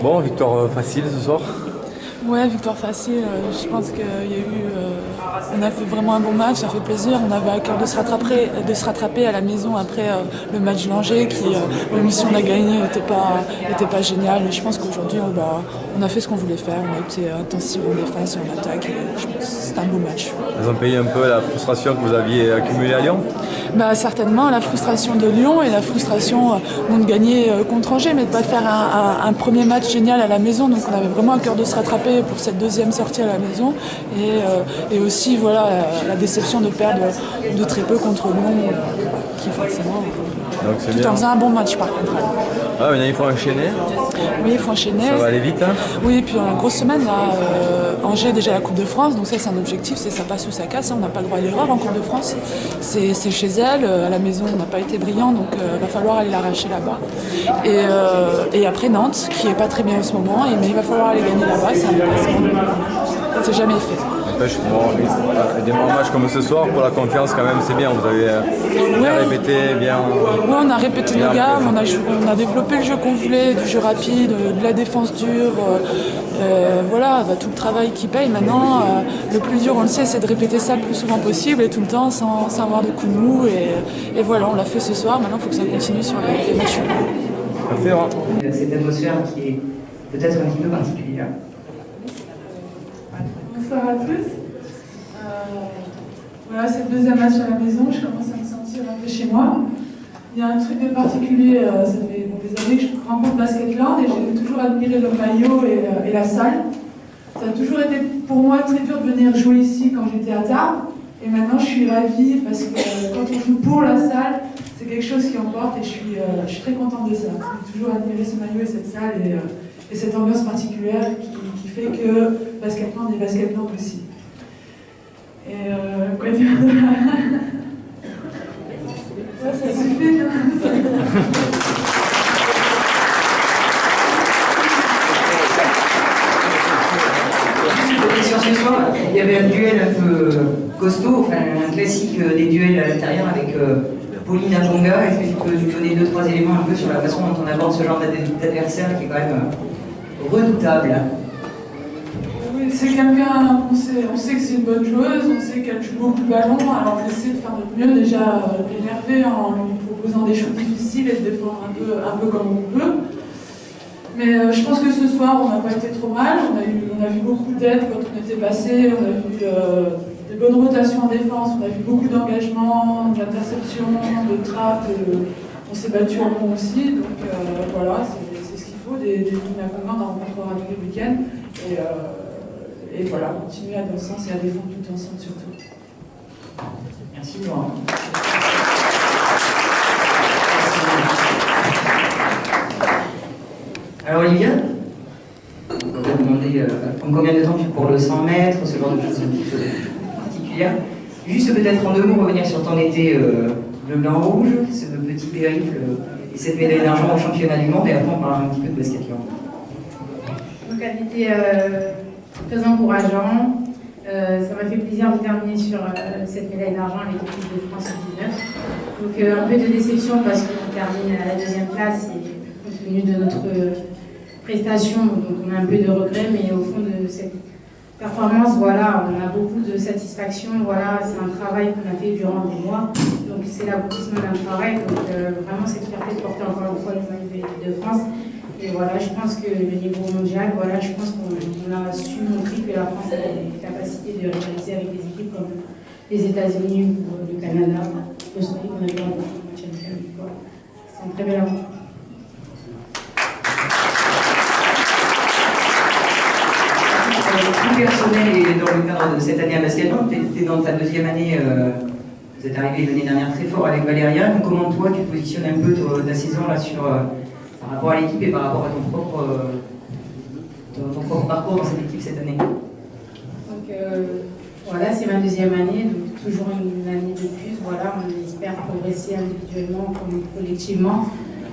Bon, victoire facile ce soir. Ouais, victoire facile. Je pense qu'il y a eu. On a fait vraiment un bon match, ça fait plaisir. On avait à cœur de se rattraper à la maison après le match d'Angers, qui, même si on a gagné, n'était pas génial. Et je pense qu'aujourd'hui, on a fait ce qu'on voulait faire. On a été intensif en défense et en attaque. Et je pense que c'était un beau match. Ils ont payé un peu la frustration que vous aviez accumulée à Lyon? Certainement, la frustration de Lyon et la frustration de gagner contre Angers, mais de ne pas faire un premier match génial à la maison. Donc on avait vraiment à cœur de se rattraper pour cette deuxième sortie à la maison. Et aussi voilà, la déception de perdre de très peu contre Lyon, qui forcément... Tout en faisant un bon match par contre. Ah, maintenant il faut enchaîner. Oui, il faut enchaîner. Ça va aller vite, hein? Oui, et puis on a une grosse semaine là. Angers déjà la Coupe de France, donc ça c'est un objectif, c'est ça passe ou ça casse. On n'a pas le droit à l'erreur en Coupe de France. C'est chez elle, à la maison on n'a pas été brillant, donc il va falloir aller l'arracher là-bas. Et après Nantes, qui est pas très bien en ce moment, mais il va falloir aller gagner là-bas, c'est un déplacement. C'est jamais fait. Des bons matchs comme ce soir, pour la confiance quand même, c'est bien. Vous avez bien répété, bien... Oui, on a répété nos gammes, on a développé le jeu qu'on voulait, du jeu rapide, de la défense dure. Voilà, tout le travail qui paye. Maintenant, le plus dur, on le sait, c'est de répéter ça le plus souvent possible et tout le temps sans avoir de coups de mou. Et voilà, on l'a fait ce soir. Maintenant, il faut que ça continue sur les matchs suivants. Merci. Cette atmosphère qui est peut-être un petit peu particulière. Bonsoir à tous. Voilà, c'est le deuxième match à la maison, je commence à me sentir un peu chez moi. Il y a un truc de particulier, ça fait des années que je rencontre Basketland et j'ai toujours admiré le maillot et la salle. Ça a toujours été pour moi très dur de venir jouer ici quand j'étais à Tarbes. Et maintenant je suis ravie parce que quand on joue pour la salle, c'est quelque chose qui emporte et je suis très contente de ça. J'ai toujours admiré ce maillot et cette salle et cette ambiance particulière qui fait que Basketland est Basketland aussi. Et quoi dire de là? Ouais, ça suffit. Sur ce soir, il y avait un duel un peu costaud, enfin un classique des duels à l'intérieur avec Pauline Aponga. Est-ce que tu peux nous donner 2-3 éléments un peu sur la façon dont on aborde ce genre d'adversaire qui est quand même redoutable? Oui, c'est quelqu'un, on sait que c'est une bonne joueuse, on sait qu'elle joue beaucoup de ballon, alors on essaie de faire notre mieux déjà, de l'énerver en lui proposant des choses difficiles et de défendre un peu comme on peut. Mais je pense que ce soir, on n'a pas été trop mal. On a vu beaucoup d'aide quand on était passé. On a vu des bonnes rotations en défense. On a vu beaucoup d'engagement, d'interception, de trappe. On s'est battu en rond aussi. Donc voilà, c'est ce qu'il faut. Des accompagnants, on en rencontrera tous les week-ends. Et voilà, continuer à dans le sens et à défendre tout ensemble surtout. Merci Laurent. Alors Olivia, on va te demander en combien de temps tu cours le 100 mètres, ce genre de choses particulières. Juste peut-être en 2 mots revenir sur ton été bleu, blanc, rouge, ce petit périple et cette médaille d'argent au championnat du monde, et après on parlera un petit peu de basket. Donc elle était très encourageant. Ça m'a fait plaisir de terminer sur cette médaille d'argent avec l'équipe de France U19. Donc un peu de déception parce qu'on termine à la 2e place et compte tenu de notre prestation, donc on a un peu de regret, mais au fond de cette performance, voilà, on a beaucoup de satisfaction. Voilà, c'est un travail qu'on a fait durant des mois, donc c'est l'aboutissement d'un travail. Donc vraiment cette fierté de porter encore une fois le maillot de l'équipe de France. Et voilà, je pense que le niveau mondial, voilà, je pense qu'on a su montrer que la France a des capacités de rivaliser avec des équipes comme les États-Unis ou le Canada, l'Australie, qu'on a vu en Champions League. C'est un très bel aventure. Plus personnel et dans le cadre de cette année à Basketland, tu es dans ta 2e année, vous êtes arrivé l'année dernière très fort avec Valéria. Donc comment toi tu positionnes un peu ta saison là sur, par rapport à l'équipe et par rapport à ton propre parcours dans cette équipe cette année? Donc voilà, c'est ma 2e année, donc toujours une année de plus. Voilà, on espère progresser individuellement comme collectivement.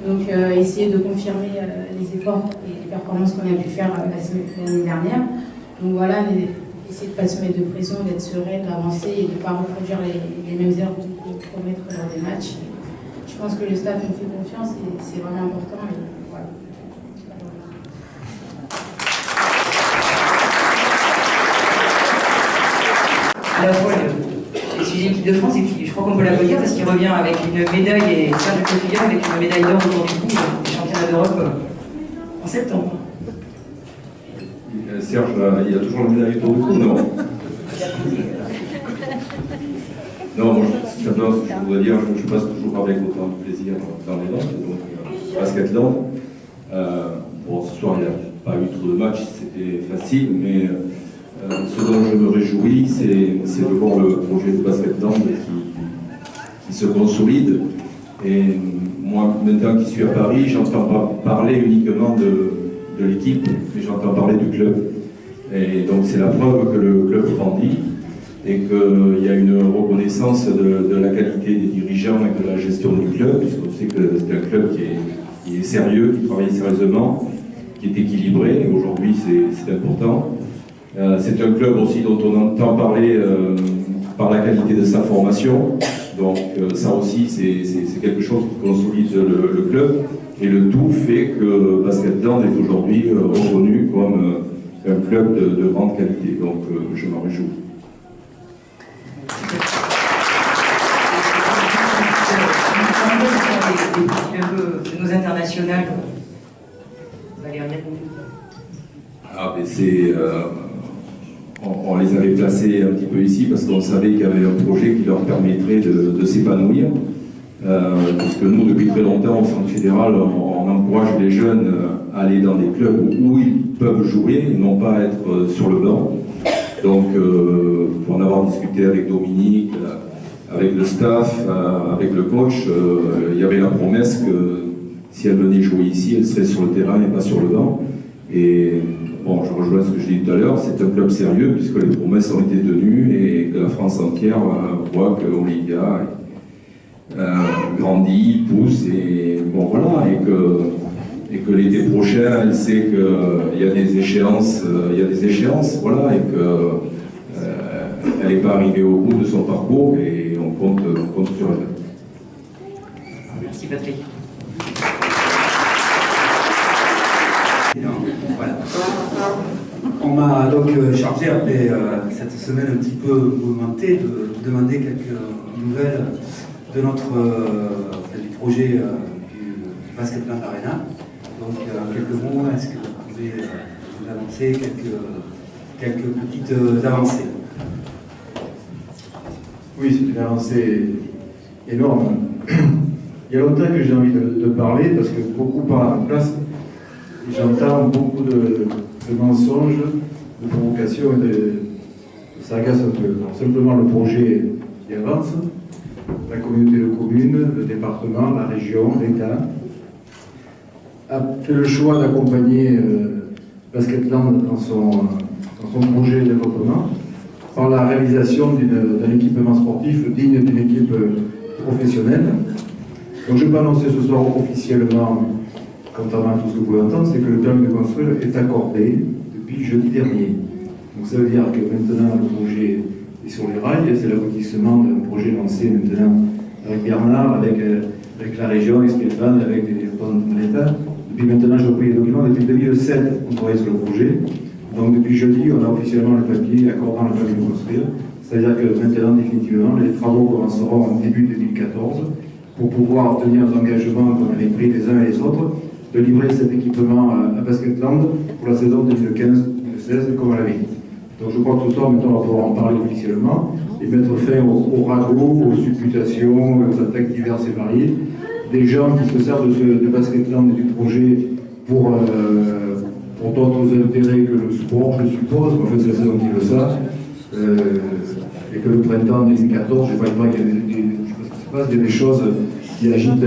Donc essayer de confirmer les efforts et les performances qu'on a pu faire l'année dernière. Donc voilà, essayer de ne pas se mettre de pression, d'être sereine, d'avancer et de ne pas reproduire les mêmes erreurs qu'on commettre lors des matchs. Je pense que le staff nous fait confiance et c'est vraiment important. Et voilà. à la fois le sujet équipe de France, et puis je crois qu'on peut l'applaudir parce qu'il revient avec une médaille, et Serge Cotillard avec une médaille d'or autour du cou, des championnats d'Europe en septembre. Serge, il y a toujours la médaille autour du cou, non? Non, moi, simplement, ce que je voudrais dire, je passe toujours avec autant de plaisir dans les Landes, donc Basketland. Bon, ce soir, il n'y a pas eu trop de matchs, c'était facile, mais ce dont je me réjouis, c'est de voir le projet de Basketland qui se consolide. Et moi, maintenant qui suis à Paris, j'entends pas parler uniquement de l'équipe, mais j'entends parler du club. Et donc, c'est la preuve que le club grandit et qu'il y a une reconnaissance de la qualité des dirigeants et de la gestion du club, puisqu'on sait que c'est un club qui est sérieux, qui travaille sérieusement, qui est équilibré, et aujourd'hui c'est important. C'est un club aussi dont on entend parler par la qualité de sa formation, donc ça aussi c'est quelque chose qui consolide le club, et le tout fait que Basketland est aujourd'hui reconnu comme un club de grande qualité, donc je m'en réjouis. Un peu de nos internationales. Ah, mais on les avait placés un petit peu ici parce qu'on savait qu'il y avait un projet qui leur permettrait de s'épanouir. Parce que nous, depuis très longtemps, au Centre fédéral, on encourage les jeunes à aller dans des clubs où ils peuvent jouer et non pas être sur le banc. Donc, pour en avoir discuté avec Dominique, avec le staff, avec le coach, il y avait la promesse que si elle venait jouer ici, elle serait sur le terrain et pas sur le banc. Et bon, je rejoins ce que je dis tout à l'heure, c'est un club sérieux puisque les promesses ont été tenues et que la France entière voit que Olivia grandit, pousse, et bon voilà, et que l'été prochain, elle sait qu'il y a des échéances, voilà, et que elle n'est pas arrivée au bout de son parcours, et on compte sur elle. Merci Patrick. Voilà. On m'a donc chargé, après cette semaine un petit peu mouvementée, de demander quelques nouvelles de du projet du Basketland Arena. Donc, en quelques mots, est-ce que vous pouvez nous annoncer quelques petites avancées? Oui, c'est une avancée énorme. Il y a longtemps que j'ai envie de parler parce que beaucoup parlent en place. J'entends beaucoup de mensonges, de provocations et ça agace un peu. Alors, simplement le projet qui avance, la communauté de communes, le département, la région, l'État, a fait le choix d'accompagner Basketland dans son projet de développement par la réalisation d'un équipement sportif digne d'une équipe professionnelle. Donc je peux annoncer ce soir officiellement, contrairement à tout ce que vous pouvez entendre, c'est que le permis de construire est accordé depuis jeudi dernier. Donc ça veut dire que maintenant le projet est sur les rails, c'est l'aboutissement d'un projet lancé maintenant avec Bernard, avec la région, avec Stéphane, avec les représentants de l'État. Depuis maintenant, je reprends les documents, depuis 2007, on travaille sur le projet. Donc depuis jeudi, on a officiellement le papier accordant le permis de construire. C'est-à-dire que maintenant, définitivement, les travaux commenceront en début 2014 pour pouvoir tenir les engagements qu'on avait pris les uns et les autres de livrer cet équipement à Basketland pour la saison 2015-2016, comme on l'avait dit. Donc je crois que ce soir, maintenant, on va pouvoir en parler officiellement et mettre fin aux ragots, aux supputations, aux attaques diverses et variées, des gens qui se servent de Basketland et du projet pour d'autres intérêts que le sport, je suppose, en fait c'est la saison qui veut ça, et que le printemps 2014, je ne sais pas, il y a il y a des choses qui agitent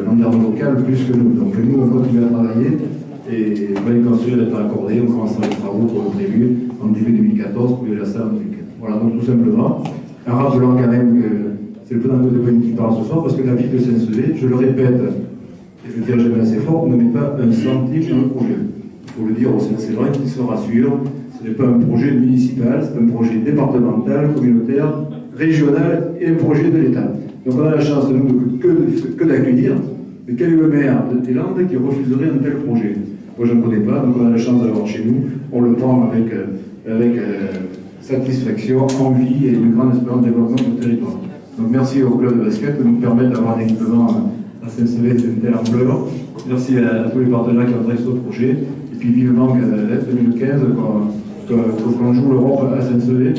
l'environnement local plus que nous. Donc nous, on continue à travailler et on va les construire et être accordé. On commencera les travaux pour le prévu en début 2014 pour la salle en 2015. Voilà, donc tout simplement, en rappelant quand même que c'est le président de Pointe qui parle ce soir, parce que la ville de Saint-Sevé, je le répète, et je le dirai jamais assez fort, ne met pas un centime dans le projet. Il faut le dire aux Saint-Sévriens qui se rassurent, ce n'est pas un projet municipal, c'est un projet départemental, communautaire, régional et un projet de l'État. Donc on a la chance, nous, que d'accueillir, mais quel est le maire de Télande qui refuserait un tel projet? Moi je ne connais pas, donc on a la chance d'avoir chez nous, on le prend avec satisfaction, envie et une grande espérance de développement du territoire. Donc merci au club de basket de nous permettre d'avoir un équipement à Saint-Sevé d'une telle ampleur. Merci à tous les partenaires qui ont travaillé sur ce projet. Et puis vivement que 2015, qu'on joue l'Europe à Saint-Sevé.